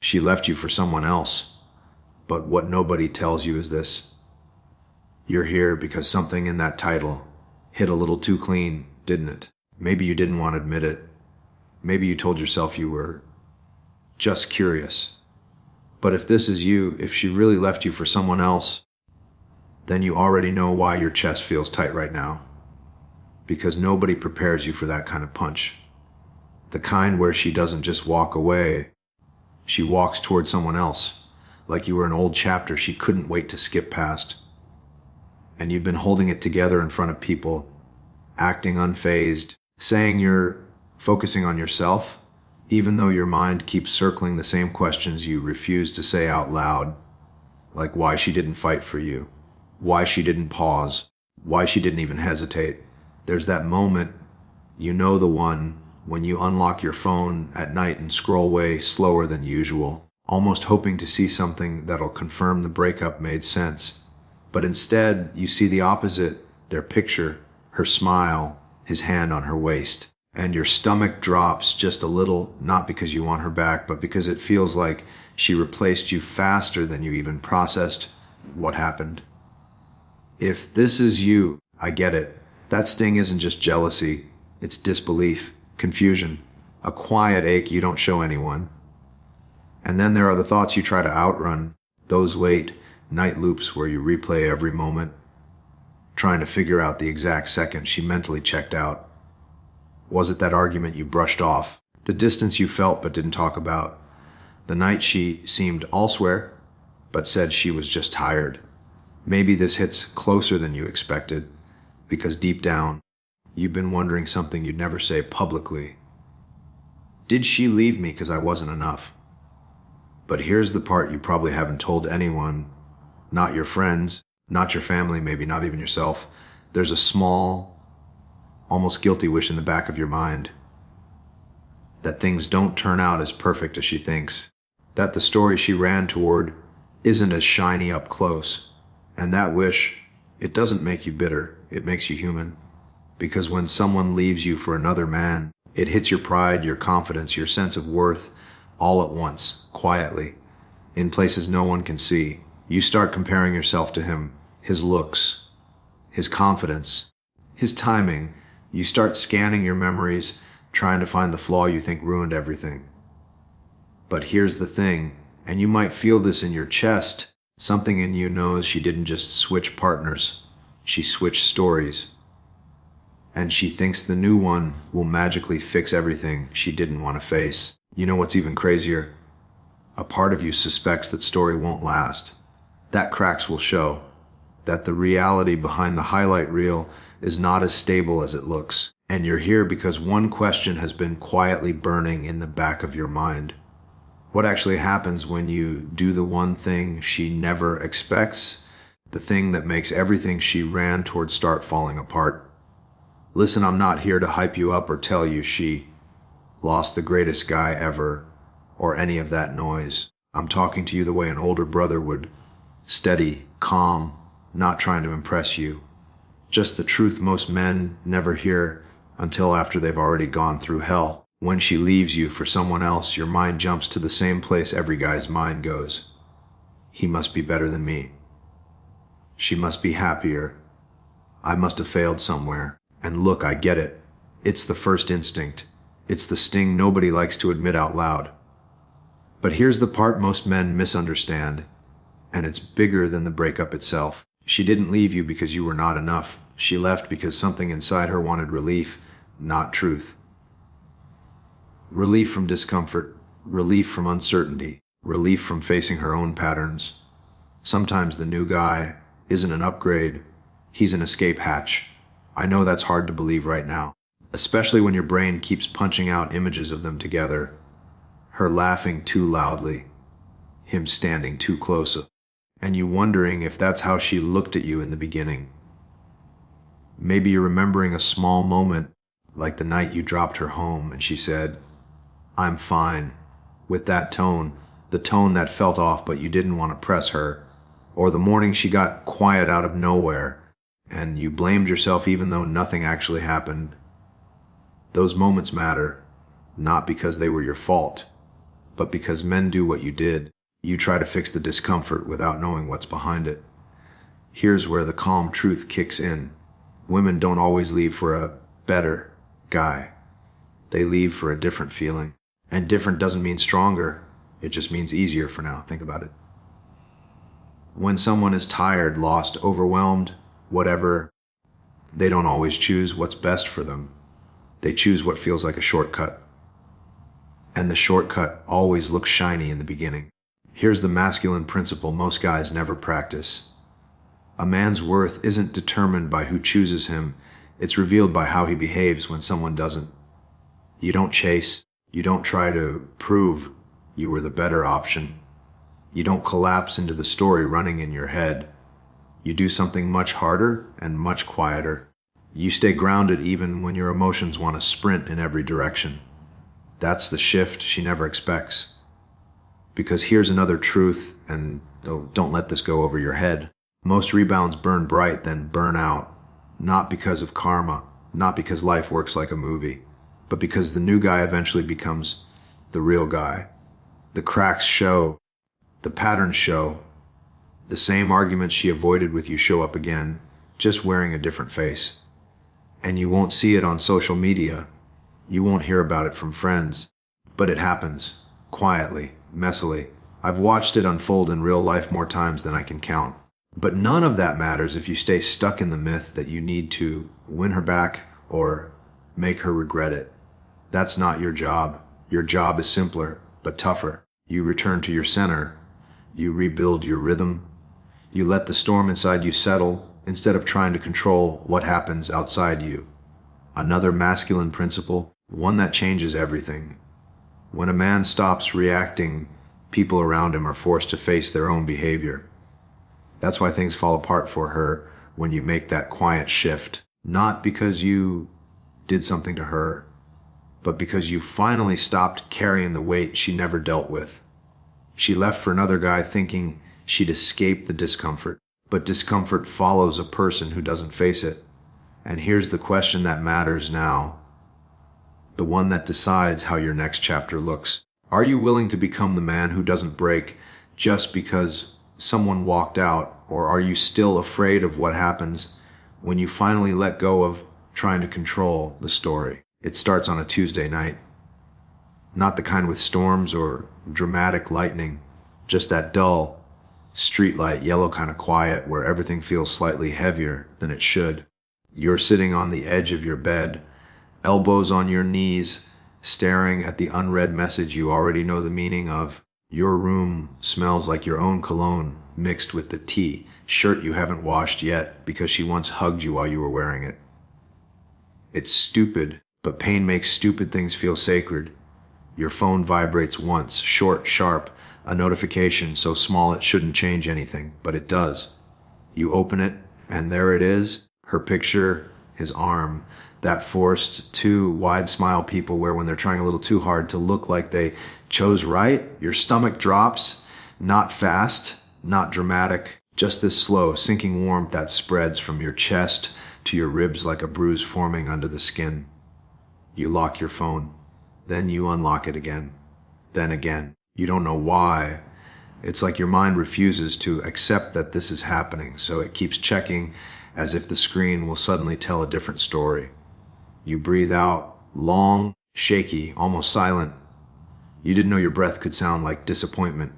She left you for someone else. But what nobody tells you is this. You're here because something in that title hit a little too clean, didn't it? Maybe you didn't want to admit it. Maybe you told yourself you were just curious. But if this is you, if she really left you for someone else, then you already know why your chest feels tight right now. Because nobody prepares you for that kind of punch. The kind where she doesn't just walk away, she walks toward someone else, like you were an old chapter she couldn't wait to skip past. And you've been holding it together in front of people, acting unfazed, saying you're focusing on yourself, even though your mind keeps circling the same questions you refuse to say out loud, like why she didn't fight for you, why she didn't pause, why she didn't even hesitate. There's that moment, you know, the one when you unlock your phone at night and scroll way slower than usual, almost hoping to see something that'll confirm the breakup made sense. But instead, you see the opposite, their picture, her smile, his hand on her waist. And your stomach drops just a little, not because you want her back, but because it feels like she replaced you faster than you even processed what happened. If this is you, I get it. That sting isn't just jealousy, it's disbelief, confusion, a quiet ache you don't show anyone. And then there are the thoughts you try to outrun, those late night loops where you replay every moment, trying to figure out the exact second she mentally checked out. Was it that argument you brushed off, the distance you felt but didn't talk about, the night she seemed elsewhere but said she was just tired? Maybe this hits closer than you expected, because deep down, you've been wondering something you'd never say publicly. Did she leave me because I wasn't enough? But here's the part you probably haven't told anyone, not your friends, not your family, maybe not even yourself. There's a small, almost guilty wish in the back of your mind that things don't turn out as perfect as she thinks, that the story she ran toward isn't as shiny up close. And that wish, it doesn't make you bitter, it makes you human. Because when someone leaves you for another man, it hits your pride, your confidence, your sense of worth, all at once, quietly, in places no one can see. You start comparing yourself to him, his looks, his confidence, his timing. You start scanning your memories, trying to find the flaw you think ruined everything. But here's the thing, and you might feel this in your chest, something in you knows she didn't just switch partners, she switched stories. And she thinks the new one will magically fix everything she didn't want to face. You know what's even crazier? A part of you suspects that story won't last, that cracks will show, that the reality behind the highlight reel is not as stable as it looks. And you're here because one question has been quietly burning in the back of your mind. What actually happens when you do the one thing she never expects, the thing that makes everything she ran toward start falling apart? Listen, I'm not here to hype you up or tell you she lost the greatest guy ever, or any of that noise. I'm talking to you the way an older brother would. Steady, calm, not trying to impress you. Just the truth most men never hear until after they've already gone through hell. When she leaves you for someone else, your mind jumps to the same place every guy's mind goes. He must be better than me. She must be happier. I must have failed somewhere. And look, I get it. It's the first instinct. It's the sting nobody likes to admit out loud. But here's the part most men misunderstand, and it's bigger than the breakup itself. She didn't leave you because you were not enough. She left because something inside her wanted relief, not truth. Relief from discomfort, relief from uncertainty, relief from facing her own patterns. Sometimes the new guy isn't an upgrade, he's an escape hatch. I know that's hard to believe right now, especially when your brain keeps punching out images of them together. Her laughing too loudly, him standing too close, and you wondering if that's how she looked at you in the beginning. Maybe you're remembering a small moment, like the night you dropped her home and she said, "I'm fine," with that tone, the tone that felt off but you didn't want to press her, or the morning she got quiet out of nowhere, and you blamed yourself even though nothing actually happened. Those moments matter, not because they were your fault, but because men do what you did. You try to fix the discomfort without knowing what's behind it. Here's where the calm truth kicks in. Women don't always leave for a better guy. They leave for a different feeling. And different doesn't mean stronger. It just means easier for now. Think about it. When someone is tired, lost, overwhelmed, whatever, they don't always choose what's best for them. They choose what feels like a shortcut. And the shortcut always looks shiny in the beginning. Here's the masculine principle most guys never practice. A man's worth isn't determined by who chooses him. It's revealed by how he behaves when someone doesn't. You don't chase. You don't try to prove you were the better option. You don't collapse into the story running in your head. You do something much harder and much quieter. You stay grounded even when your emotions want to sprint in every direction. That's the shift she never expects. Because here's another truth, and don't let this go over your head. Most rebounds burn bright, then burn out. Not because of karma, not because life works like a movie, but because the new guy eventually becomes the real guy. The cracks show, the patterns show, the same arguments she avoided with you show up again, just wearing a different face. And you won't see it on social media. You won't hear about it from friends. But it happens, quietly, messily. I've watched it unfold in real life more times than I can count. But none of that matters if you stay stuck in the myth that you need to win her back or make her regret it. That's not your job. Your job is simpler, but tougher. You return to your center. You rebuild your rhythm. You let the storm inside you settle instead of trying to control what happens outside you. Another masculine principle, one that changes everything. When a man stops reacting, people around him are forced to face their own behavior. That's why things fall apart for her when you make that quiet shift. Not because you did something to her, but because you finally stopped carrying the weight she never dealt with. She left for another guy thinking she'd escape the discomfort, but discomfort follows a person who doesn't face it. And here's the question that matters now, the one that decides how your next chapter looks. Are you willing to become the man who doesn't break just because someone walked out, or are you still afraid of what happens when you finally let go of trying to control the story? It starts on a Tuesday night. Not the kind with storms or dramatic lightning, just that dull, streetlight, yellow kind of quiet where everything feels slightly heavier than it should. You're sitting on the edge of your bed, elbows on your knees, staring at the unread message you already know the meaning of. Your room smells like your own cologne mixed with the shirt you haven't washed yet because she once hugged you while you were wearing it. It's stupid, but pain makes stupid things feel sacred. Your phone vibrates once, short, sharp, a notification so small it shouldn't change anything, but it does. You open it, and there it is, her picture, his arm, that forced, too wide smile people wear when they're trying a little too hard to look like they chose right. Your stomach drops, not fast, not dramatic, just this slow, sinking warmth that spreads from your chest to your ribs like a bruise forming under the skin. You lock your phone, then you unlock it again, then again. You don't know why. It's like your mind refuses to accept that this is happening, so it keeps checking as if the screen will suddenly tell a different story. You breathe out, long, shaky, almost silent. You didn't know your breath could sound like disappointment.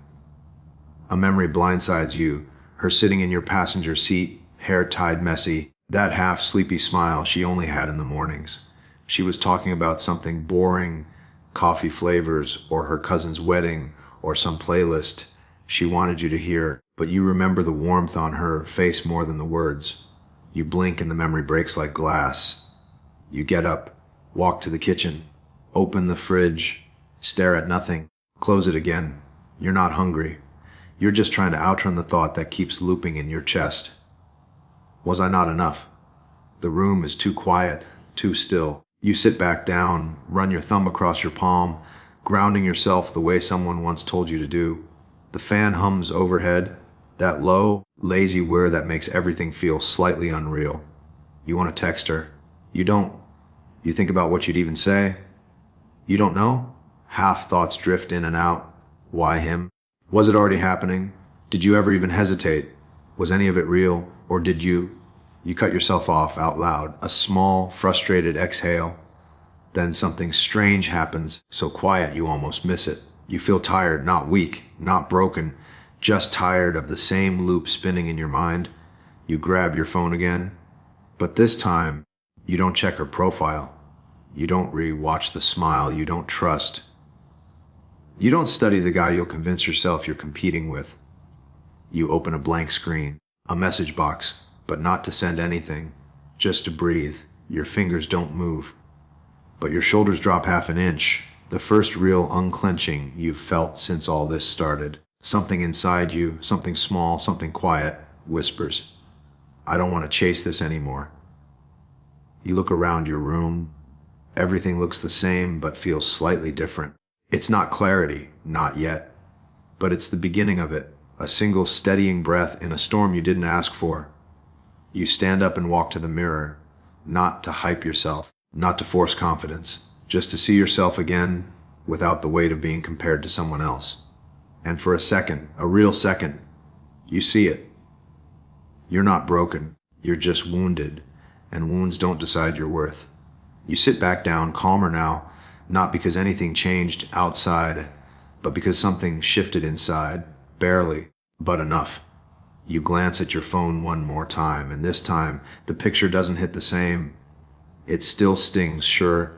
A memory blindsides you, her sitting in your passenger seat, hair tied messy, that half-sleepy smile she only had in the mornings. She was talking about something boring, coffee flavors, or her cousin's wedding, or some playlist she wanted you to hear, but you remember the warmth on her face more than the words. You blink and the memory breaks like glass. You get up, walk to the kitchen, open the fridge, stare at nothing, close it again. You're not hungry. You're just trying to outrun the thought that keeps looping in your chest. Was I not enough? The room is too quiet, too still. You sit back down, run your thumb across your palm, grounding yourself the way someone once told you to do. The fan hums overhead, that low, lazy whir that makes everything feel slightly unreal. You want to text her. You don't. You think about what you'd even say. You don't know? Half thoughts drift in and out. Why him? Was it already happening? Did you ever even hesitate? Was any of it real? Or did you cut yourself off out loud? A small, frustrated exhale. Then something strange happens, so quiet you almost miss it. You feel tired, not weak, not broken, just tired of the same loop spinning in your mind. You grab your phone again, but this time, you don't check her profile. You don't re-watch the smile you don't trust. You don't study the guy you'll convince yourself you're competing with. You open a blank screen, a message box, but not to send anything, just to breathe. Your fingers don't move, but your shoulders drop half an inch, the first real unclenching you've felt since all this started. Something inside you, something small, something quiet, whispers, I don't want to chase this anymore. You look around your room. Everything looks the same, but feels slightly different. It's not clarity, not yet, but it's the beginning of it, a single steadying breath in a storm you didn't ask for. You stand up and walk to the mirror, not to hype yourself, not to force confidence, just to see yourself again without the weight of being compared to someone else. And for a second, a real second, you see it. You're not broken, you're just wounded, and wounds don't decide your worth. You sit back down, calmer now, not because anything changed outside, but because something shifted inside, barely, but enough. You glance at your phone one more time, and this time, the picture doesn't hit the same. It still stings, sure,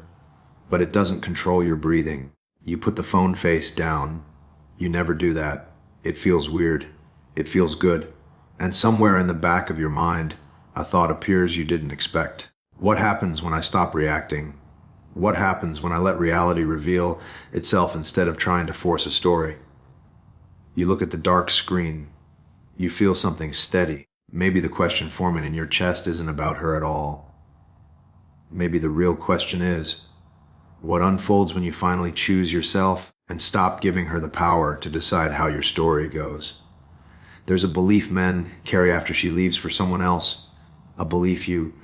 but it doesn't control your breathing. You put the phone face down. You never do that. It feels weird. It feels good. And somewhere in the back of your mind, a thought appears you didn't expect. What happens when I stop reacting? What happens when I let reality reveal itself instead of trying to force a story? You look at the dark screen. You feel something steady. Maybe the question forming in your chest isn't about her at all. Maybe the real question is, what unfolds when you finally choose yourself and stop giving her the power to decide how your story goes? There's a belief men carry after she leaves for someone else, a belief you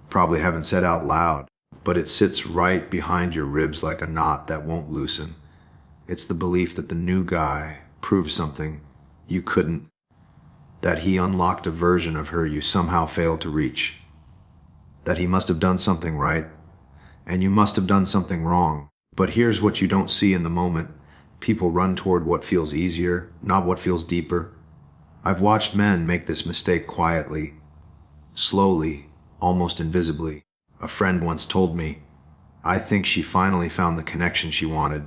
probably haven't said out loud, but it sits right behind your ribs like a knot that won't loosen. It's the belief that the new guy proved something you couldn't, that he unlocked a version of her you somehow failed to reach, that he must have done something right, and you must have done something wrong. But here's what you don't see in the moment. People run toward what feels easier, not what feels deeper. I've watched men make this mistake quietly, slowly, almost invisibly. A friend once told me, I think she finally found the connection she wanted.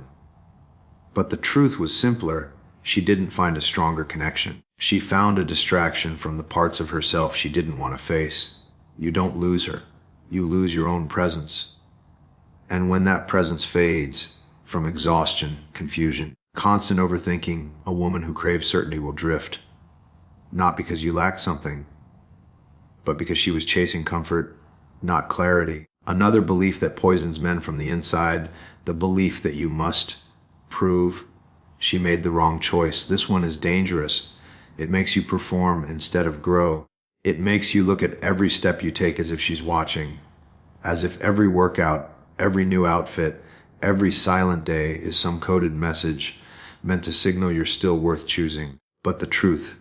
But the truth was simpler. She didn't find a stronger connection. She found a distraction from the parts of herself she didn't want to face. You don't lose her. You lose your own presence. And when that presence fades, from exhaustion, confusion, constant overthinking, a woman who craves certainty will drift. Not because you lacked something, but because she was chasing comfort, not clarity. Another belief that poisons men from the inside, the belief that you must prove she made the wrong choice. This one is dangerous. It makes you perform instead of grow. It makes you look at every step you take as if she's watching, as if every workout, every new outfit, every silent day is some coded message meant to signal you're still worth choosing. But the truth,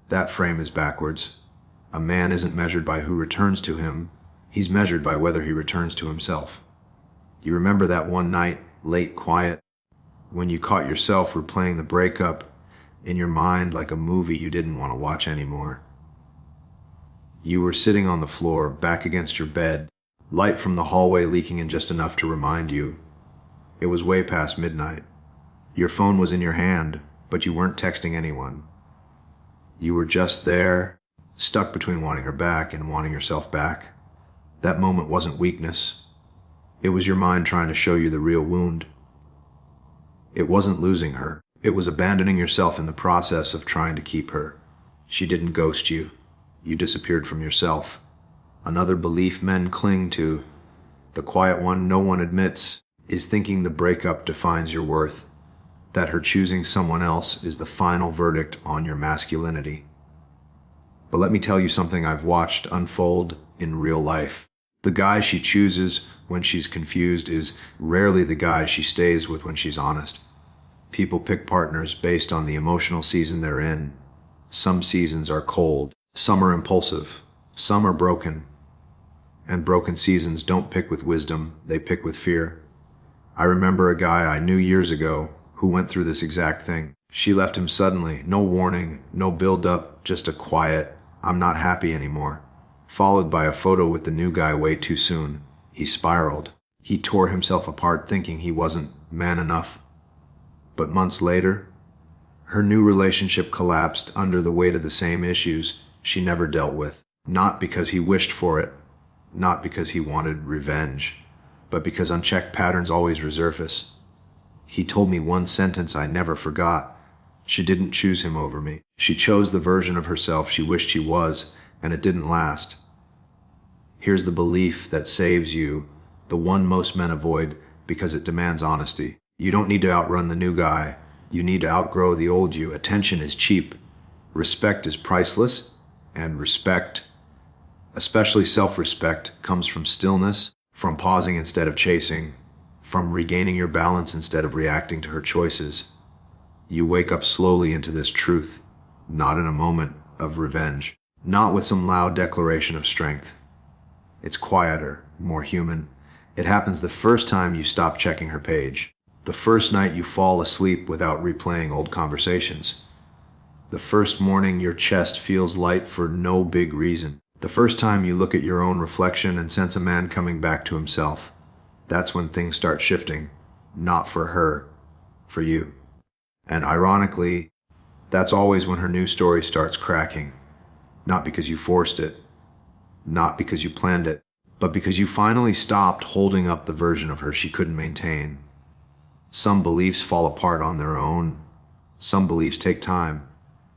that frame is backwards. A man isn't measured by who returns to him. He's measured by whether he returns to himself. You remember that one night, late quiet, when you caught yourself replaying the breakup in your mind like a movie you didn't want to watch anymore. You were sitting on the floor, back against your bed, light from the hallway leaking in just enough to remind you. It was way past midnight. Your phone was in your hand, but you weren't texting anyone. You were just there, stuck between wanting her back and wanting yourself back. That moment wasn't weakness. It was your mind trying to show you the real wound. It wasn't losing her. It was abandoning yourself in the process of trying to keep her. She didn't ghost you. You disappeared from yourself. Another belief men cling to, the quiet one no one admits, is thinking the breakup defines your worth, that her choosing someone else is the final verdict on your masculinity. But let me tell you something I've watched unfold in real life. The guy she chooses when she's confused is rarely the guy she stays with when she's honest. People pick partners based on the emotional season they're in. Some seasons are cold, some are impulsive, some are broken. And broken seasons don't pick with wisdom, they pick with fear. I remember a guy I knew years ago who went through this exact thing. She left him suddenly, no warning, no build-up, just a quiet, "I'm not happy anymore," followed by a photo with the new guy way too soon. He spiraled. He tore himself apart thinking he wasn't man enough. But months later, her new relationship collapsed under the weight of the same issues she never dealt with. Not because he wished for it, not because he wanted revenge, but because unchecked patterns always resurface. He told me one sentence I never forgot. She didn't choose him over me. She chose the version of herself she wished she was, and it didn't last. Here's the belief that saves you, the one most men avoid because it demands honesty. You don't need to outrun the new guy. You need to outgrow the old you. Attention is cheap. Respect is priceless. And respect, especially self-respect, comes from stillness, from pausing instead of chasing, from regaining your balance instead of reacting to her choices. You wake up slowly into this truth, not in a moment of revenge, not with some loud declaration of strength. It's quieter, more human. It happens the first time you stop checking her page. The first night you fall asleep without replaying old conversations. The first morning your chest feels light for no big reason. The first time you look at your own reflection and sense a man coming back to himself. That's when things start shifting. Not for her, for you. And ironically, that's always when her new story starts cracking. Not because you forced it, not because you planned it, but because you finally stopped holding up the version of her she couldn't maintain. Some beliefs fall apart on their own. Some beliefs take time.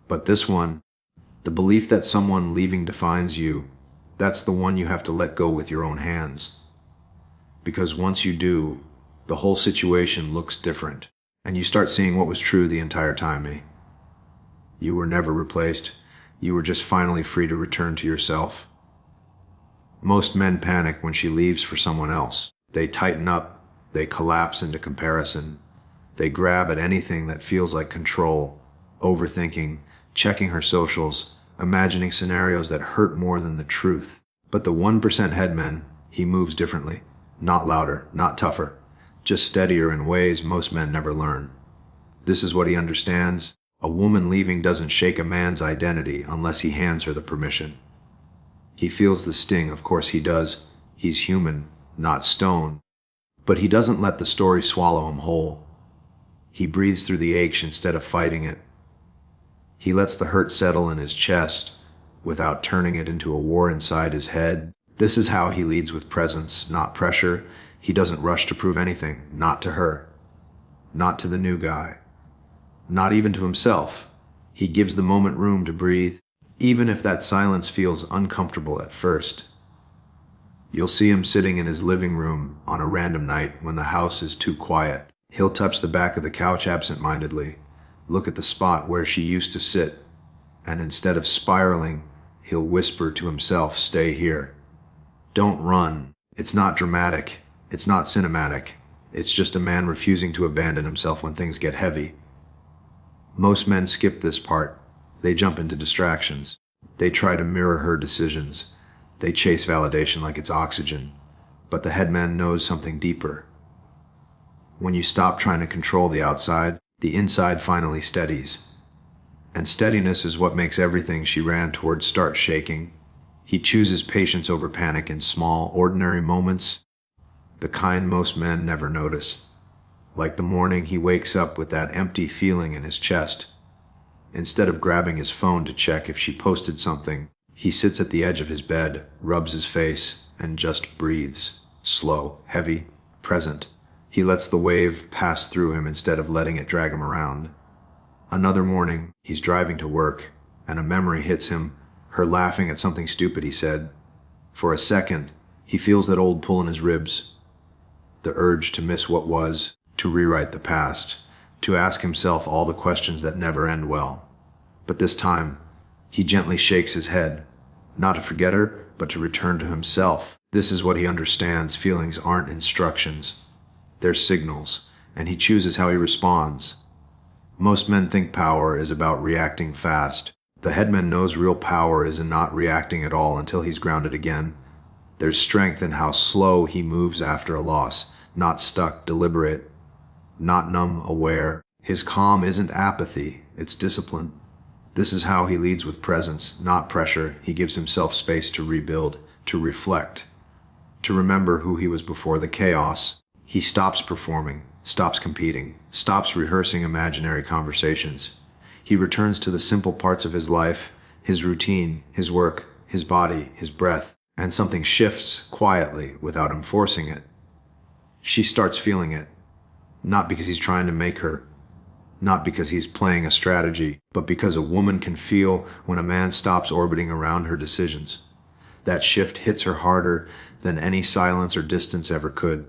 But this one, the belief that someone leaving defines you, that's the one you have to let go with your own hands. Because once you do, the whole situation looks different, and you start seeing what was true the entire time, eh? You were never replaced. You were just finally free to return to yourself. Most men panic when she leaves for someone else. They tighten up. They collapse into comparison. They grab at anything that feels like control, overthinking, checking her socials, imagining scenarios that hurt more than the truth. But the 1% headman, he moves differently. Not louder, not tougher, just steadier in ways most men never learn. This is what he understands. A woman leaving doesn't shake a man's identity unless he hands her the permission. He feels the sting, of course he does. He's human, not stone. But he doesn't let the story swallow him whole. He breathes through the ache instead of fighting it. He lets the hurt settle in his chest without turning it into a war inside his head. This is how he leads with presence, not pressure. He doesn't rush to prove anything, not to her, not to the new guy, not even to himself. He gives the moment room to breathe, even if that silence feels uncomfortable at first. You'll see him sitting in his living room on a random night when the house is too quiet. He'll touch the back of the couch absent-mindedly, look at the spot where she used to sit, and instead of spiraling, he'll whisper to himself, "Stay here. Don't run." It's not dramatic. It's not cinematic. It's just a man refusing to abandon himself when things get heavy. Most men skip this part. They jump into distractions. They try to mirror her decisions. They chase validation like it's oxygen. But the headman knows something deeper. When you stop trying to control the outside, the inside finally steadies. And steadiness is what makes everything she ran towards start shaking. He chooses patience over panic in small, ordinary moments, the kind most men never notice. Like the morning he wakes up with that empty feeling in his chest. Instead of grabbing his phone to check if she posted something, he sits at the edge of his bed, rubs his face, and just breathes. Slow, heavy, present. He lets the wave pass through him instead of letting it drag him around. Another morning, he's driving to work, and a memory hits him, her laughing at something stupid he said. For a second, he feels that old pull in his ribs. The urge to miss what was, to rewrite the past, to ask himself all the questions that never end well. But this time, he gently shakes his head, not to forget her, but to return to himself. This is what he understands. Feelings aren't instructions, they're signals, and he chooses how he responds. Most men think power is about reacting fast. The headman knows real power is in not reacting at all until he's grounded again. There's strength in how slow he moves after a loss, not stuck, deliberate, not numb, aware. His calm isn't apathy, it's discipline. This is how he leads with presence, not pressure. He gives himself space to rebuild, to reflect, to remember who he was before the chaos. He stops performing, stops competing, stops rehearsing imaginary conversations. He returns to the simple parts of his life, his routine, his work, his body, his breath, and something shifts quietly without him forcing it. She starts feeling it, not because he's trying to make her, not because he's playing a strategy, but because a woman can feel when a man stops orbiting around her decisions. That shift hits her harder than any silence or distance ever could.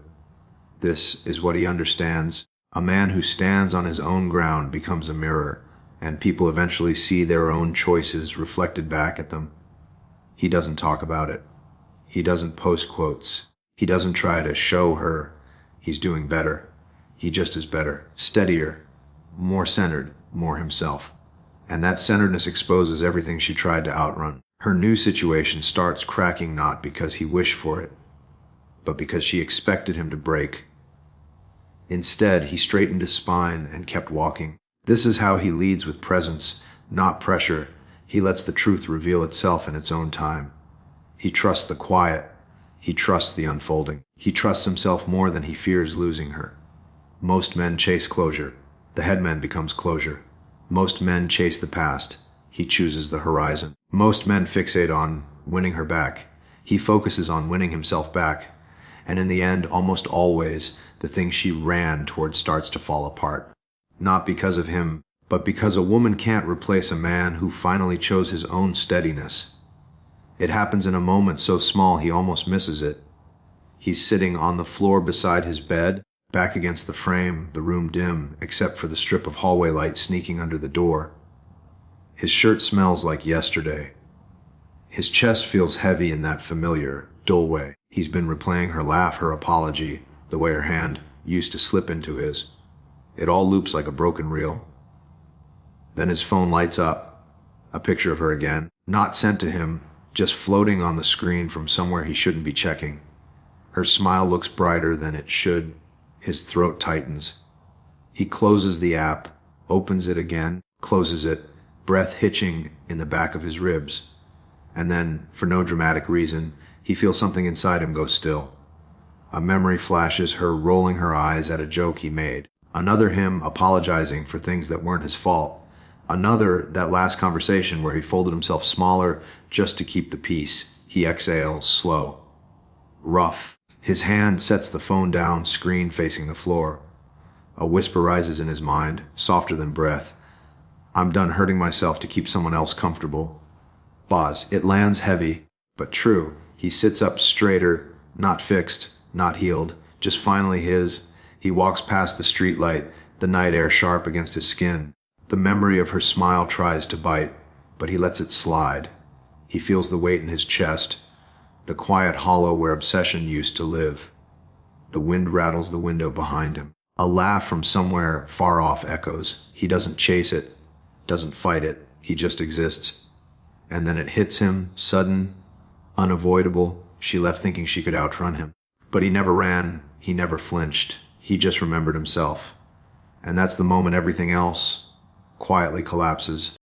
This is what he understands. A man who stands on his own ground becomes a mirror, and people eventually see their own choices reflected back at them. He doesn't talk about it. He doesn't post quotes. He doesn't try to show her he's doing better. He just is better, steadier, more centered, more himself. And that centeredness exposes everything she tried to outrun. Her new situation starts cracking not because he wished for it, but because she expected him to break. Instead, he straightened his spine and kept walking. This is how he leads with presence, not pressure. He lets the truth reveal itself in its own time. He trusts the quiet. He trusts the unfolding. He trusts himself more than he fears losing her. Most men chase closure. The headman becomes closure. Most men chase the past. He chooses the horizon. Most men fixate on winning her back. He focuses on winning himself back. And in the end, almost always, the thing she ran toward starts to fall apart. Not because of him, but because a woman can't replace a man who finally chose his own steadiness. It happens in a moment so small he almost misses it. He's sitting on the floor beside his bed, back against the frame, the room dim, except for the strip of hallway light sneaking under the door. His shirt smells like yesterday. His chest feels heavy in that familiar, dull way. He's been replaying her laugh, her apology, the way her hand used to slip into his. It all loops like a broken reel. Then his phone lights up. A picture of her again. Not sent to him, just floating on the screen from somewhere he shouldn't be checking. Her smile looks brighter than it should. His throat tightens. He closes the app, opens it again, closes it, breath hitching in the back of his ribs. And then, for no dramatic reason, he feels something inside him go still. A memory flashes, her rolling her eyes at a joke he made. Another him apologizing for things that weren't his fault. Another, that last conversation where he folded himself smaller just to keep the peace. He exhales, slow, rough. His hand sets the phone down, screen facing the floor. A whisper rises in his mind, softer than breath. I'm done hurting myself to keep someone else comfortable. Pause. It lands heavy, but true. He sits up straighter, not fixed, not healed, just finally his. He walks past the streetlight, the night air sharp against his skin. The memory of her smile tries to bite, but he lets it slide. He feels the weight in his chest, the quiet hollow where obsession used to live. The wind rattles the window behind him. A laugh from somewhere far off echoes. He doesn't chase it, doesn't fight it, he just exists. And then it hits him, sudden, unavoidable. She left thinking she could outrun him. But he never ran, he never flinched. He just remembered himself. And that's the moment everything else quietly collapses.